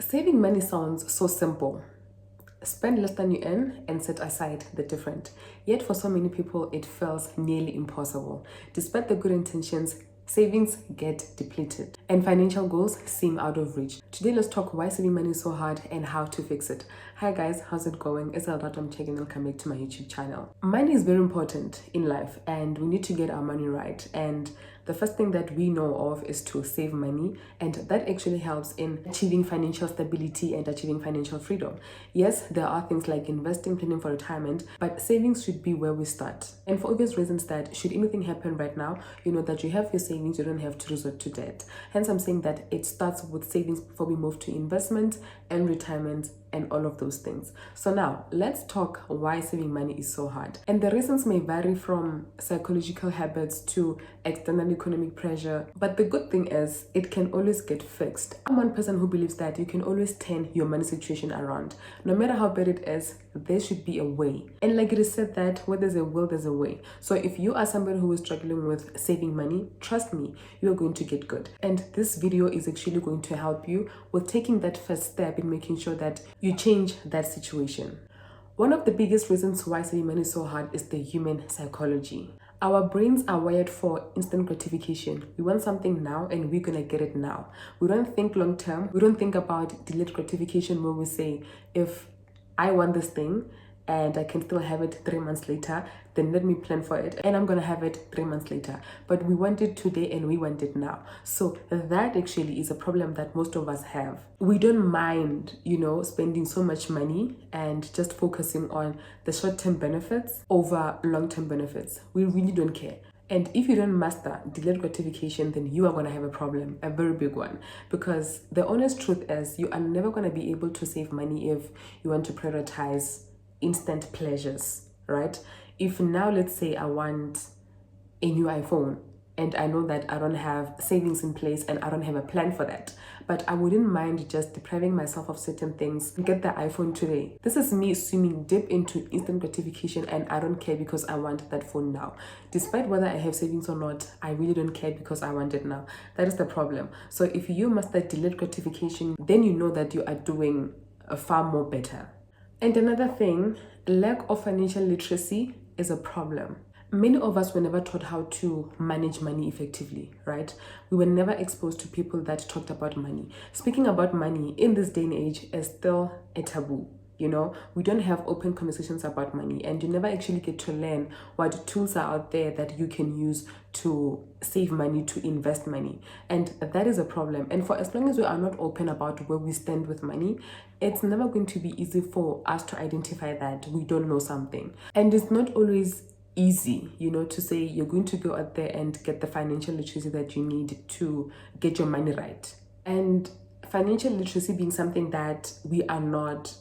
Saving money sounds so simple. Spend less than you earn and set aside the different. Yet for so many people, it feels nearly impossible. Despite the good intentions, savings get depleted and financial goals seem out of reach. Today, let's talk why saving money is so hard and how to fix it. Hi guys, how's it going? It's I'm checking and welcome back to my YouTube channel. Money is very important in life and we need to get our money right. And the first thing that we know of is to save money, and that actually helps in achieving financial stability and achieving financial freedom. Yes, there are things like investing, planning for retirement, but savings should be where we start. And for obvious reasons that should anything happen right now, you know that you have your savings, you don't have to resort to debt. Hence, I'm saying that it starts with savings before we move to investment and retirement and all of those things. So now let's talk why saving money is so hard. And the reasons may vary from psychological habits to external economic pressure, but the good thing is it can always get fixed. I'm one person who believes that you can always turn your money situation around. No matter how bad it is, there should be a way. And like it is said that where there's a will, there's a way. So if you are somebody who is struggling with saving money, trust me, you are going to get good. And this video is actually going to help you with taking that first step in making sure that you change that situation. One of the biggest reasons why saving money is so hard is the human psychology. Our brains are wired for instant gratification. We want something now and we're gonna get it now. We don't think long term. We don't think about delayed gratification where we say, if I want this thing and I can still have it 3 months later, then let me plan for it and I'm gonna have it 3 months later. But we want it today and we want it now. So that actually is a problem that most of us have. We don't mind, spending so much money and just focusing on the short-term benefits over long-term benefits. We really don't care. And if you don't master delayed gratification, then you are going to have a problem, a very big one. Because the honest truth is you are never going to be able to save money if you want to prioritize instant pleasures, right? If now, let's say I want a new iPhone and I know that I don't have savings in place and I don't have a plan for that, but I wouldn't mind just depriving myself of certain things and get the iPhone today. This is me swimming deep into instant gratification and I don't care because I want that phone now. Despite whether I have savings or not, I really don't care because I want it now. That is the problem. So if you master delayed gratification, then you know that you are doing far more better. And another thing, lack of financial literacy is a problem. Many of us were never taught how to manage money effectively, right? We were never exposed to people that talked about money. Speaking about money in this day and age is still a taboo. We don't have open conversations about money, and you never actually get to learn what tools are out there that you can use to save money, to invest money. And that is a problem. And for as long as we are not open about where we stand with money, it's never going to be easy for us to identify that we don't know something. And it's not always easy, to say you're going to go out there and get the financial literacy that you need to get your money right. And financial literacy being something that we are not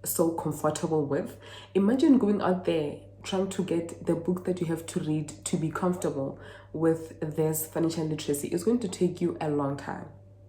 so comfortable with. Imagine going out there trying to get the book that you have to read to be comfortable with this financial literacy. It's going to take you a long time.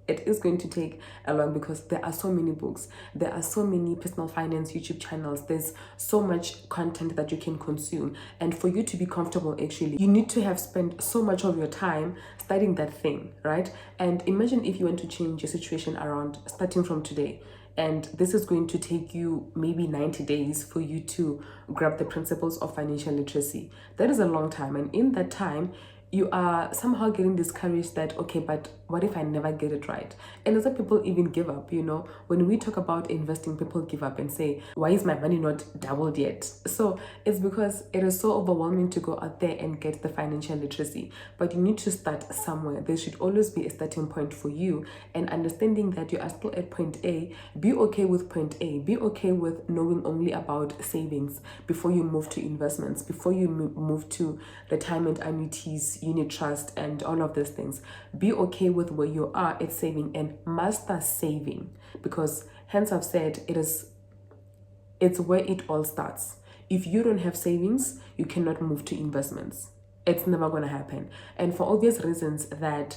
It is going to take a long, because there are so many books, there are so many personal finance YouTube channels, there's so much content that you can consume. And for you to be comfortable, actually, you need to have spent so much of your time studying that thing, right? And imagine if you want to change your situation around starting from today. And this is going to take you maybe 90 days for you to grab the principles of financial literacy. That is a long time. And in that time, you are somehow getting discouraged that, okay, but what if I never get it right? And other people even give up, When we talk about investing, people give up and say, why is my money not doubled yet? So it's because it is so overwhelming to go out there and get the financial literacy. But you need to start somewhere. There should always be a starting point for you, and understanding that you are still at point A. Be okay with point A. Be okay with knowing only about savings before you move to investments, before you move to retirement annuities, unit trust, and all of those things. Be okay with where you are at saving and master saving, because hence I've said it's where it all starts. If you don't have savings, you cannot move to investments. It's never going to happen. And for obvious reasons that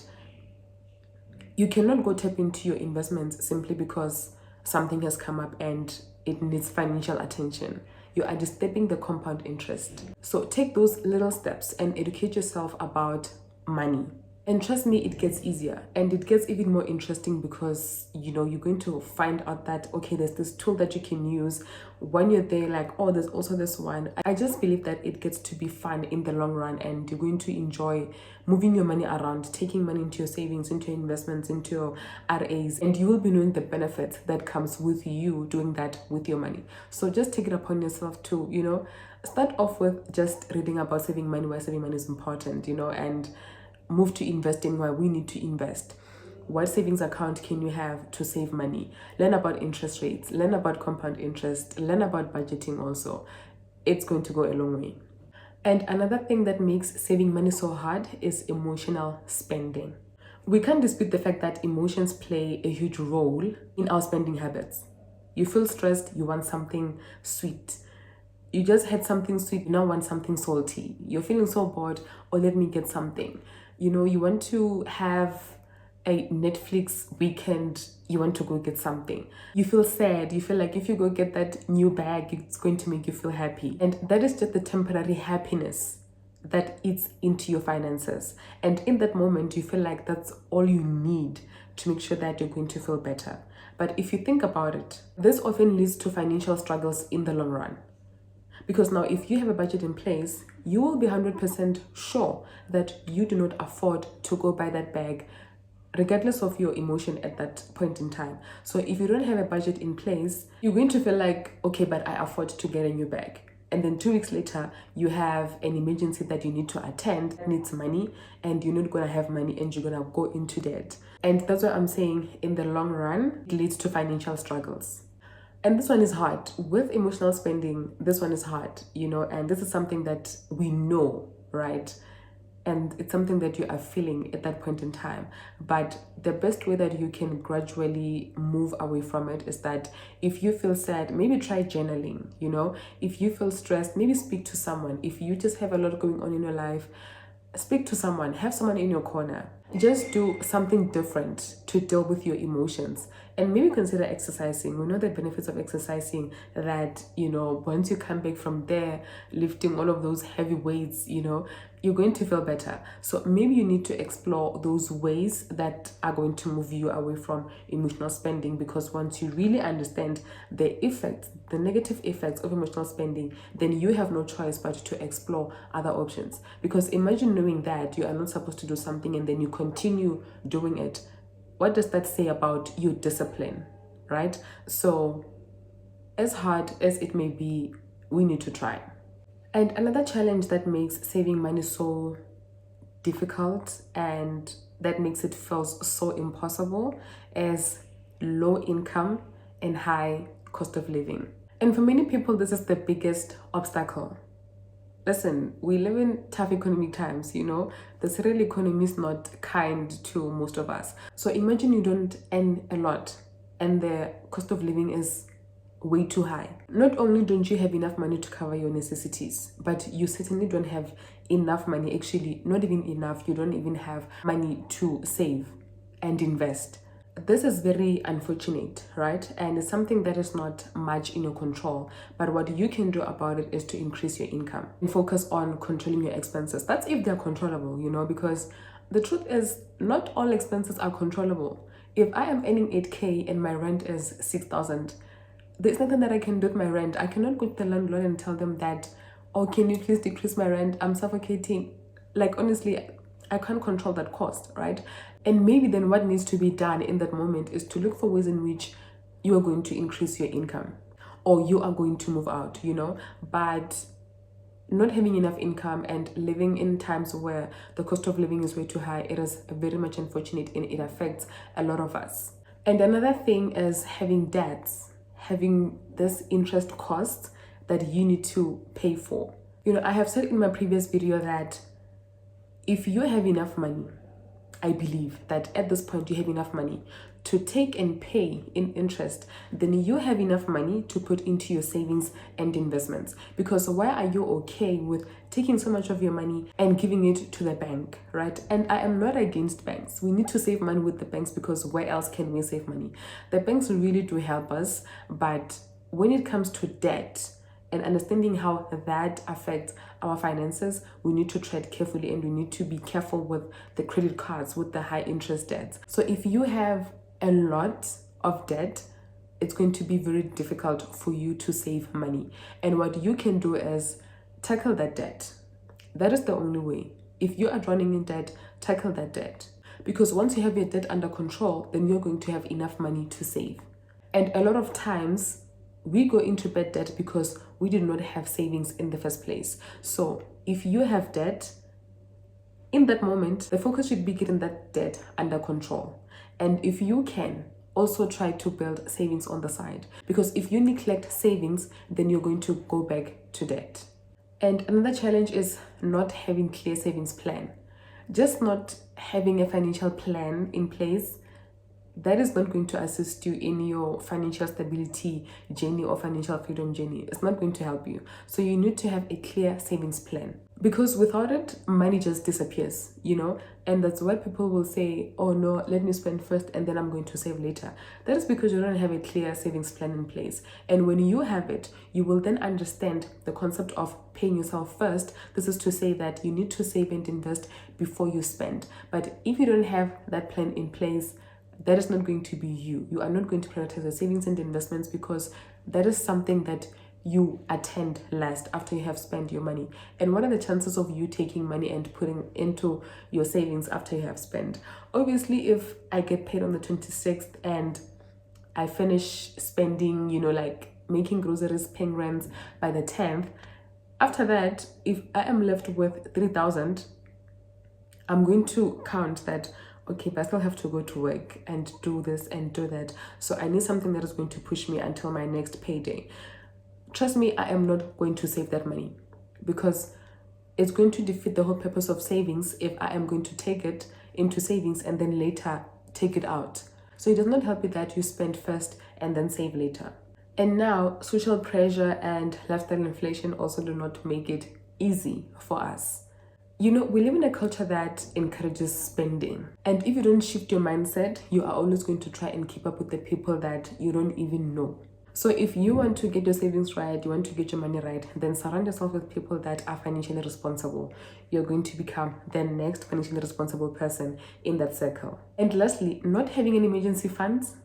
you cannot go tap into your investments simply because something has come up and it needs financial attention. You are disturbing the compound interest. So take those little steps and educate yourself about money. And trust me, it gets easier and it gets even more interesting because you're going to find out that okay, there's this tool that you can use. When you're there, like, oh, there's also this one. I just believe that it gets to be fun in the long run, and you're going to enjoy moving your money around, taking money into your savings, into your investments, into your RAs, and you will be knowing the benefits that comes with you doing that with your money. So just take it upon yourself to start off with just reading about saving money, why saving money is important, and move to investing, why we need to invest. What savings account can you have to save money? Learn about interest rates, learn about compound interest, learn about budgeting also. It's going to go a long way. And another thing that makes saving money so hard is emotional spending. We can't dispute the fact that emotions play a huge role in our spending habits. You feel stressed, you want something sweet. You just had something sweet, you now want something salty. You're feeling so bored, or let me get something. You want to have a Netflix weekend, you want to go get something. You feel sad, you feel like if you go get that new bag, it's going to make you feel happy. And that is just the temporary happiness that eats into your finances. And in that moment, you feel like that's all you need to make sure that you're going to feel better. But if you think about it, this often leads to financial struggles in the long run. Because now, if you have a budget in place, you will be 100% sure that you do not afford to go buy that bag, regardless of your emotion at that point in time. So if you don't have a budget in place, you're going to feel like, okay, but I afford to get a new bag. And then 2 weeks later, you have an emergency that you need to attend, needs money, and you're not going to have money and you're going to go into debt. And that's what I'm saying, in the long run, it leads to financial struggles. And this one is hard. With emotional spending, this one is hard, and this is something that we know, right? And it's something that you are feeling at that point in time. But the best way that you can gradually move away from it is that if you feel sad, maybe try journaling, If you feel stressed, maybe speak to someone. If you just have a lot going on in your life, speak to someone, have someone in your corner. Just do something different to deal with your emotions, and maybe consider exercising. We know the benefits of exercising, that once you come back from there, lifting all of those heavy weights, you're going to feel better. So maybe you need to explore those ways that are going to move you away from emotional spending, because once you really understand the effects, the negative effects of emotional spending, then you have no choice but to explore other options. Because imagine knowing that you are not supposed to do something and then you continue doing it. What does that say about your discipline, right? So as hard as it may be, we need to try. And another challenge that makes saving money so difficult and that makes it feel so impossible is low income and high cost of living. And for many people, this is the biggest obstacle. Listen, we live in tough economic times, The real economy is not kind to most of us. So imagine you don't earn a lot and the cost of living is way too high. Not only don't you have enough money to cover your necessities, but you certainly don't have enough money, actually not even enough, you don't even have money to save and invest. This is very unfortunate, right? And it's something that is not much in your control. But what you can do about it is to increase your income and focus on controlling your expenses. That's if they're controllable, because the truth is not all expenses are controllable. If I am earning 8K and my rent is 6,000, there's nothing that I can do with my rent. I cannot go to the landlord and tell them that, oh, can you please decrease my rent? I'm suffocating. Like, honestly, I can't control that cost, right? And maybe then what needs to be done in that moment is to look for ways in which you are going to increase your income or you are going to move out, But not having enough income and living in times where the cost of living is way too high, it is very much unfortunate and it affects a lot of us. And another thing is having debts, having this interest cost that you need to pay for. I have said in my previous video that if you have enough money, I believe that at this point you have enough money to take and pay in interest, then you have enough money to put into your savings and investments. Because why are you okay with taking so much of your money and giving it to the bank, right? And I am not against banks. We need to save money with the banks because where else can we save money? The banks really do help us, but when it comes to debt, and understanding how that affects our finances, we need to tread carefully, and we need to be careful with the credit cards with the high interest debts. So if you have a lot of debt, it's going to be very difficult for you to save money. And what you can do is tackle that debt. That is the only way. If you are drowning in debt, tackle that debt. Because once you have your debt under control, then you're going to have enough money to save. And a lot of times, we go into bad debt because we did not have savings in the first place. So if you have debt, in that moment, the focus should be getting that debt under control. And if you can, also try to build savings on the side. Because if you neglect savings, then you're going to go back to debt. And another challenge is not having clear savings plan. Just not having a financial plan in place, that is not going to assist you in your financial stability journey or financial freedom journey. It's not going to help you. So you need to have a clear savings plan, because without it, money just disappears, and that's why people will say, oh no, let me spend first and then I'm going to save later. That is because you don't have a clear savings plan in place. And when you have it, you will then understand the concept of paying yourself first. This is to say that you need to save and invest before you spend. But if you don't have that plan in place, that is not going to be you. You are not going to prioritize the savings and investments, because that is something that you attend last after you have spent your money. And what are the chances of you taking money and putting into your savings after you have spent? Obviously, if I get paid on the 26th and I finish spending, like making groceries, paying rents by the 10th, after that, if I am left with 3,000, I'm going to count that, okay, but I still have to go to work and do this and do that. So I need something that is going to push me until my next payday. Trust me, I am not going to save that money, because it's going to defeat the whole purpose of savings if I am going to take it into savings and then later take it out. So it does not help you that you spend first and then save later. And now, social pressure and lifestyle inflation also do not make it easy for us. We live in a culture that encourages spending. And if you don't shift your mindset, you are always going to try and keep up with the people that you don't even know. So if you want to get your savings right, you want to get your money right, then surround yourself with people that are financially responsible. You're going to become the next financially responsible person in that circle. And lastly, not having an emergency funds,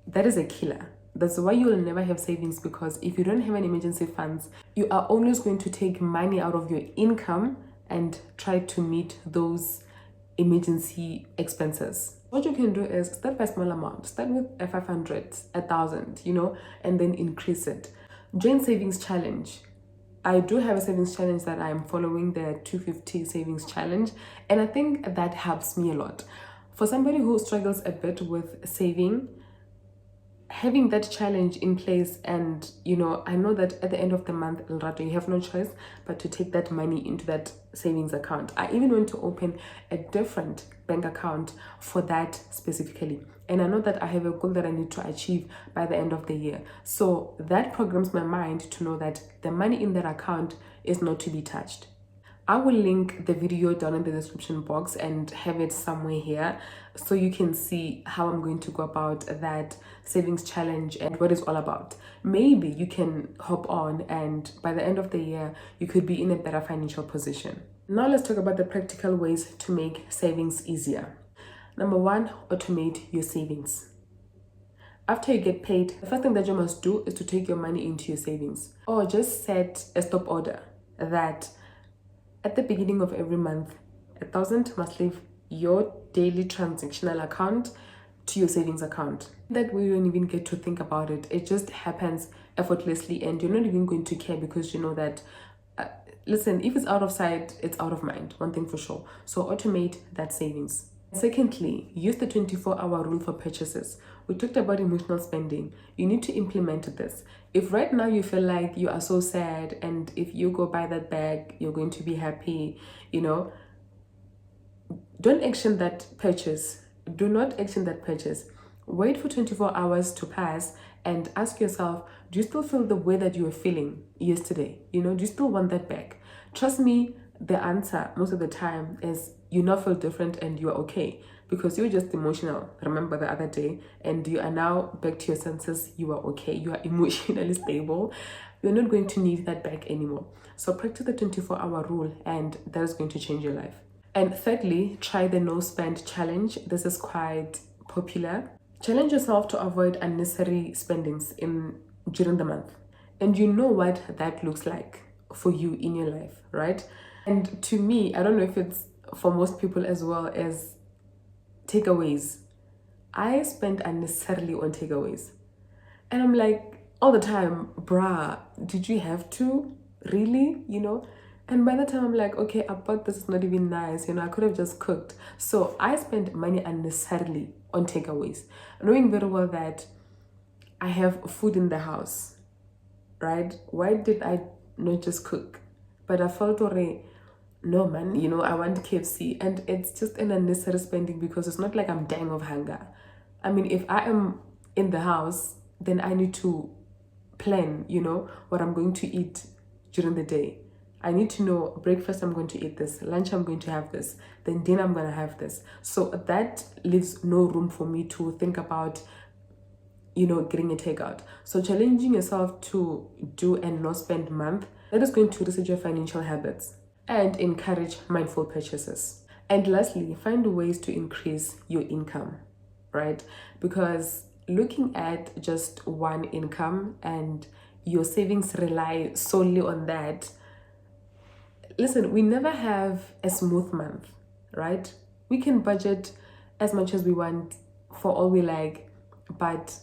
that is a killer. That's why you will never have savings, because if you don't have an emergency funds, you are always going to take money out of your income and try to meet those emergency expenses. What you can do is start by small amount. Start with a 500, 1,000, and then increase it. Join savings challenge. I do have a savings challenge that I'm following, the 250 savings challenge, and I think that helps me a lot. For somebody who struggles a bit with saving, having that challenge in place, and I know that at the end of the month, you have no choice but to take that money into that savings account. I even want to open a different bank account for that specifically, and I know that I have a goal that I need to achieve by the end of the year. So that programs my mind to know that the money in that account is not to be touched. I will link the video down in the description box and have it somewhere here, so you can see how I'm going to go about that savings challenge and what it's all about. Maybe you can hop on, and by the end of the year, you could be in a better financial position. Now let's talk about the practical ways to make savings easier. Number one, automate your savings. After you get paid, the first thing that you must do is to take your money into your savings, or just set a stop order that at the beginning of every month, 1,000 must leave your daily transactional account to your savings account. That way you don't even get to think about it. It just happens effortlessly, and you're not even going to care, because you know that, listen, if it's out of sight, it's out of mind, one thing for sure. So automate that savings. Secondly, use the 24-hour rule for purchases. We talked about emotional spending. You need to implement this. If right now you feel like you are so sad, and if you go buy that bag, you're going to be happy, don't action that purchase. Do not action that purchase. Wait for 24 hours to pass and ask yourself, do you still feel the way that you were feeling yesterday? Do you still want that bag? Trust me, the answer most of the time is you now feel different and you're okay. because you're just emotional, remember the other day, and you are now back to your senses, you are okay, you are emotionally stable. You're not going to need that back anymore. So practice the 24-hour rule, and that is going to change your life. And thirdly, try the no spend challenge. This is quite popular. Challenge yourself to avoid unnecessary spendings during the month. And you know what that looks like for you in your life, right? And to me, I don't know if it's for most people as well, as takeaways. I spend unnecessarily on takeaways. And I'm like, all the time, bruh, did you have to? Really? And by the time I'm like, okay, I bought this, is not even nice, I could have just cooked. So I spend money unnecessarily on takeaways, knowing very well that I have food in the house, right? Why did I not just cook? But I felt already, no man, I want KFC, and it's just an unnecessary spending because it's not like I'm dying of hunger. I mean, if I am in the house, then I need to plan, what I'm going to eat during the day. I need to know breakfast I'm going to eat this, lunch I'm going to have this, then dinner I'm going to have this. So that leaves no room for me to think about getting a takeout. So challenging yourself to do a no spend month, that is going to reset your financial habits and encourage mindful purchases. And lastly, find ways to increase your income, right? Because looking at just one income and your savings rely solely on that, listen, we never have a smooth month, right? We can budget as much as we want for all we like, but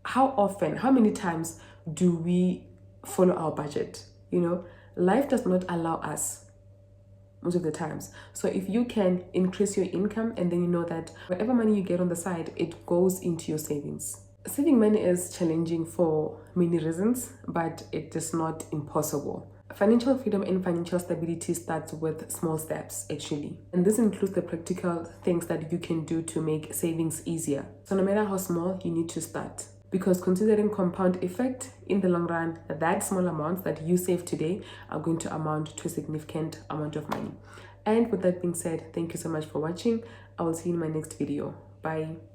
how many times do we follow our budget? Life does not allow us most of the times. So if you can increase your income, and then you know that whatever money you get on the side, it goes into your savings. Saving money is challenging for many reasons, but it is not impossible. Financial freedom and financial stability starts with small steps, actually. And this includes the practical things that you can do to make savings easier. So no matter how small, you need to start. Because considering compound effect, in the long run, that small amounts that you save today are going to amount to a significant amount of money. And with that being said, thank you so much for watching. I will see you in my next video. Bye.